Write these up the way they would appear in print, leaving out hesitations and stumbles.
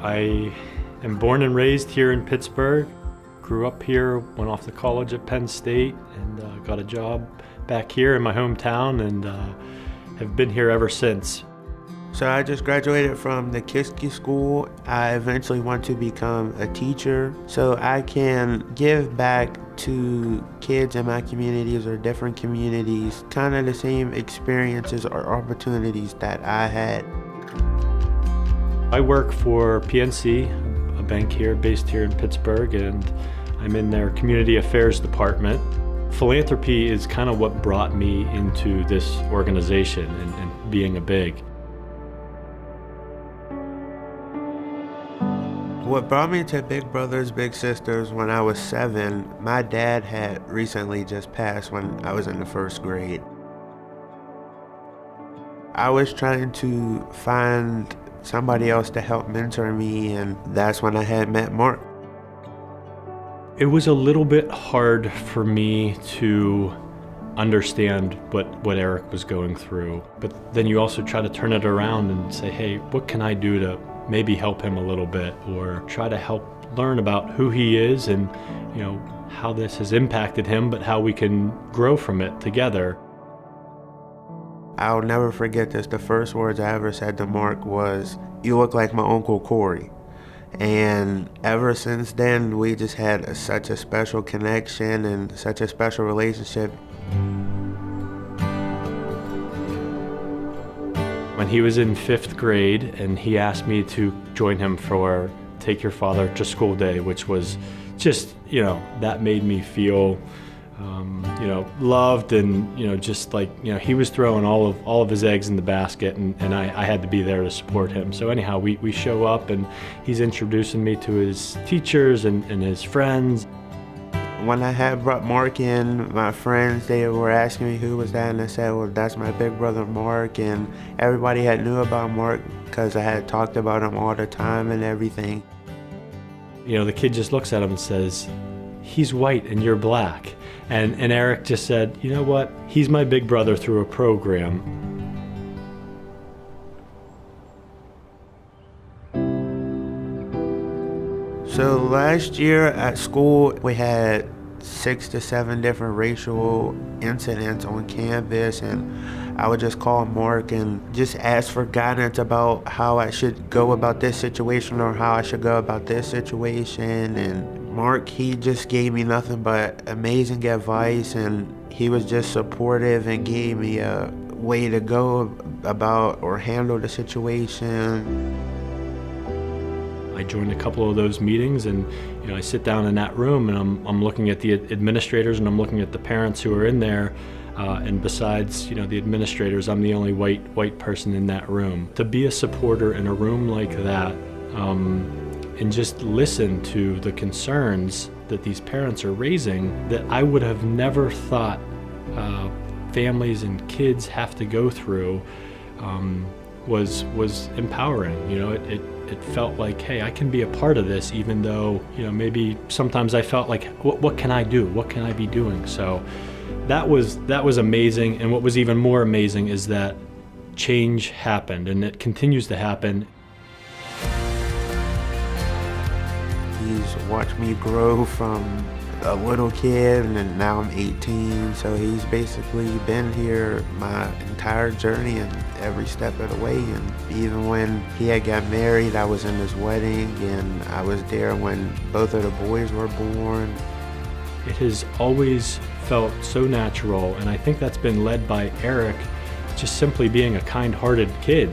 I am born and raised here in Pittsburgh. Grew up here, went off to college at Penn State, and got a job back here in my hometown, and have been here ever since. So I just graduated from the Kiski School. I eventually want to become a teacher so I can give back to kids in my communities or different communities kind of the same experiences or opportunities that I had. I work for PNC, a bank here based here in Pittsburgh, and I'm in their community affairs department. Philanthropy is kind of what brought me into this organization and being a BIG. What brought me to Big Brothers Big Sisters when I was 7, my dad had recently just passed when I was in the 1st grade. I was trying to find somebody else to help mentor me, and that's when I had met Mark. It was a little bit hard for me to understand what Eric was going through, but then you also try to turn it around and say, hey, what can I do to maybe help him a little bit, or try to help learn about who he is and how this has impacted him, but how we can grow from it together. I'll never forget this. The first words I ever said to Mark was, "You look like my Uncle Corey." And ever since then, we just had such a special connection and such a special relationship. When he was in 5th grade and he asked me to join him for Take Your Father to School Day, which was just, that made me feel, loved, and, just like, he was throwing all of his eggs in the basket, and I had to be there to support him. So anyhow, we show up and he's introducing me to his teachers and his friends. When I had brought Mark in, my friends, they were asking me who was that, and I said, well, that's my big brother Mark, and everybody had knew about Mark because I had talked about him all the time and everything. The kid just looks at him and says, he's white and you're black. And Eric just said, you know what, he's my big brother through a program. So last year at school, we had 6 to 7 different racial incidents on campus, and I would just call Mark and just ask for guidance about how I should go about this situation or how I should go about this situation. And Mark, he just gave me nothing but amazing advice, and he was just supportive and gave me a way to go about or handle the situation. I joined a couple of those meetings, and I sit down in that room and I'm looking at the administrators and I'm looking at the parents who are in there, and besides the administrators, I'm the only white person in that room. To be a supporter in a room like that, and just listen to the concerns that these parents are raising that I would have never thought families and kids have to go through, was empowering. It felt like, hey, I can be a part of this, even though maybe sometimes I felt like, what can I do? What can I be doing? So that was amazing. And what was even more amazing is that change happened, and it continues to happen. He's watched me grow from a little kid, and now I'm 18, so he's basically been here my entire journey and every step of the way. And even when he had got married, I was in his wedding, and I was there when both of the boys were born. It has always felt so natural, and I think that's been led by Eric, just simply being a kind-hearted kid.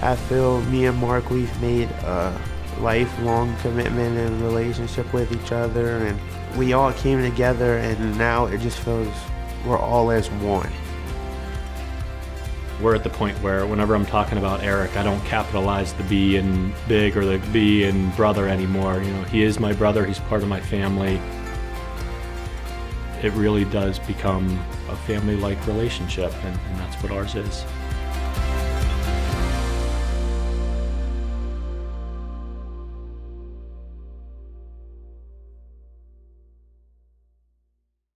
I feel me and Mark, we've made a lifelong commitment and relationship with each other, and we all came together, and now it just feels we're all as one. We're at the point where whenever I'm talking about Eric, I don't capitalize the B in big or the B in brother anymore. He is my brother, he's part of my family. It really does become a family-like relationship, and that's what ours is.